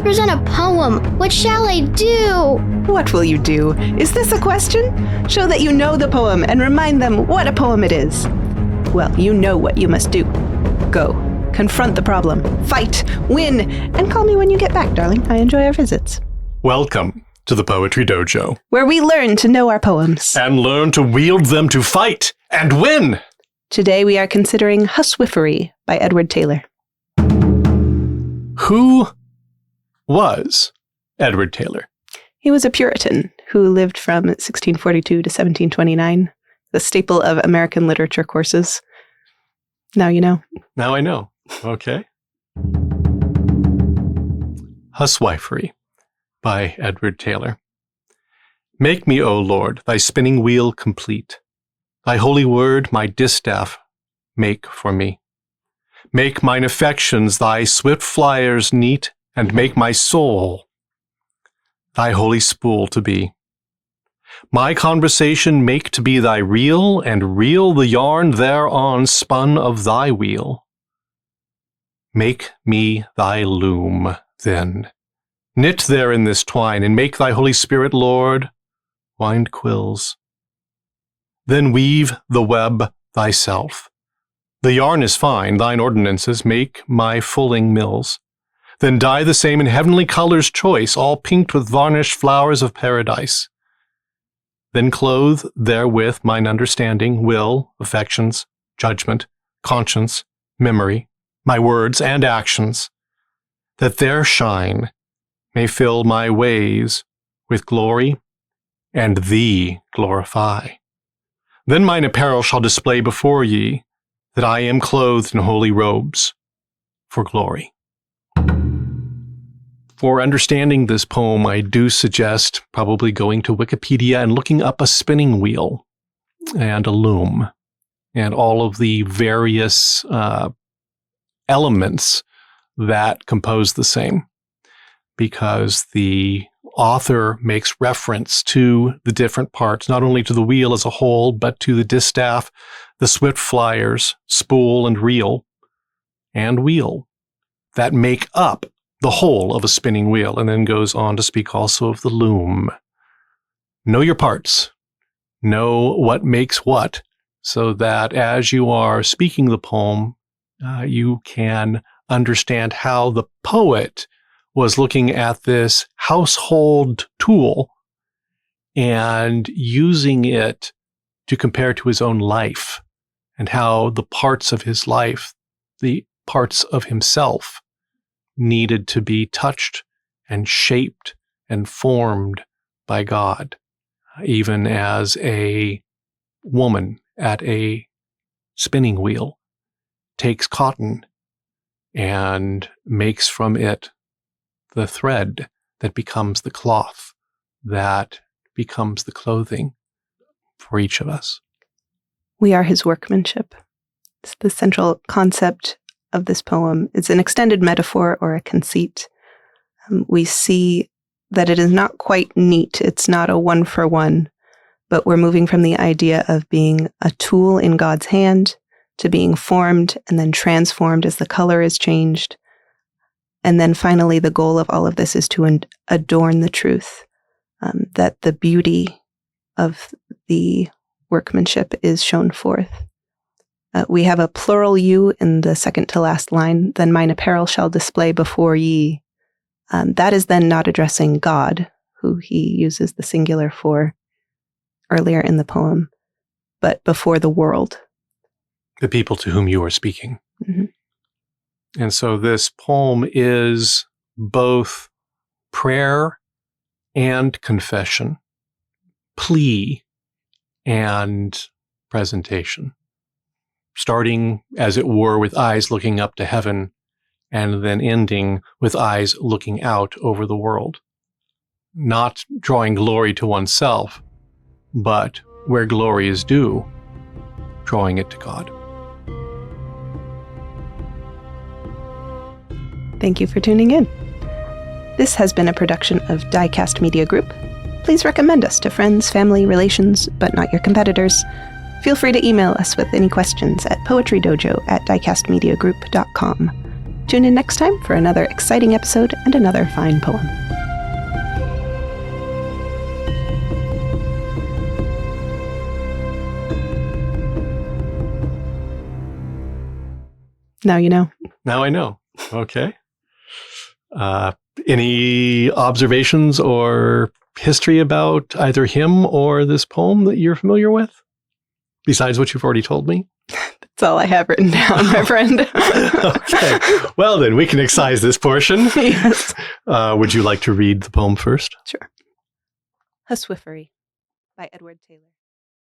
to present a poem. What shall I do? What will you do? Is this a question? Show that you know the poem and remind them what a poem it is. Well, you know what you must do. Go. Confront the problem. Fight. Win. And call me when you get back, darling. I enjoy our visits. Welcome to the Poetry Dojo, where we learn to know our poems. And learn to wield them to fight and win. Today we are considering Huswifery by Edward Taylor. Who was Edward Taylor? He was a Puritan who lived from 1642 to 1729, the staple of American literature courses. Now you know. Now I know. Okay. Huswifery by Edward Taylor. Make me, O Lord, thy spinning wheel complete. Thy holy word my distaff make for me. Make mine affections thy swift flyers neat, and make my soul thy holy spool to be. My conversation make to be thy reel, and reel the yarn thereon spun of thy wheel. Make me thy loom, then. Knit there in this twine, and make thy Holy Spirit, Lord, wind quills. Then weave the web thyself. The yarn is fine, thine ordinances make my fulling mills. Then dye the same in heavenly colors choice, all pinked with varnished flowers of paradise. Then clothe therewith mine understanding, will, affections, judgment, conscience, memory, my words and actions, that their shine may fill my ways with glory, and thee glorify. Then mine apparel shall display before ye, that I am clothed in holy robes for glory. For understanding this poem, I do suggest probably going to Wikipedia and looking up a spinning wheel and a loom and all of the various elements that compose the same, because the author makes reference to the different parts, not only to the wheel as a whole, but to the distaff, the swift flyers, spool and reel, and wheel that make up the whole of a spinning wheel, and then goes on to speak also of the loom. Know your parts. Know what makes what, so that as you are speaking the poem, you can understand how the poet was looking at this household tool and using it to compare to his own life, and how the parts of his life, the parts of himself, needed to be touched and shaped and formed by God, even as a woman at a spinning wheel takes cotton and makes from it the thread that becomes the cloth, that becomes the clothing for each of us. We are his workmanship. It's the central concept of this poem. It's an extended metaphor or a conceit. We see that it is not quite neat. It's not a one-for-one, but we're moving from the idea of being a tool in God's hand to being formed and then transformed as the color is changed. And then finally, the goal of all of this is to adorn the truth, that the beauty of the workmanship is shown forth. We have a plural you in the second to last line, then mine apparel shall display before ye. That is then not addressing God, who he uses the singular for earlier in the poem, but before the world. The people to whom you are speaking. Mm-hmm. And so this poem is both prayer and confession, plea and presentation, starting, as it were, with eyes looking up to heaven, and then ending with eyes looking out over the world, not drawing glory to oneself, but where glory is due, drawing it to God. Thank you for tuning in. This has been a production of DieCast Media Group. Please recommend us to friends, family, relations, but not your competitors. Feel free to email us with any questions at poetrydojo@diecastmediagroup.com. Tune in next time for another exciting episode and another fine poem. Now you know. Now I know. Okay. Any observations or history about either him or this poem that you're familiar with? Besides what you've already told me? That's all I have written down, my friend. Okay. Well, then we can excise this portion. Yes. Would you like to read the poem first? Sure. Huswifery by Edward Taylor.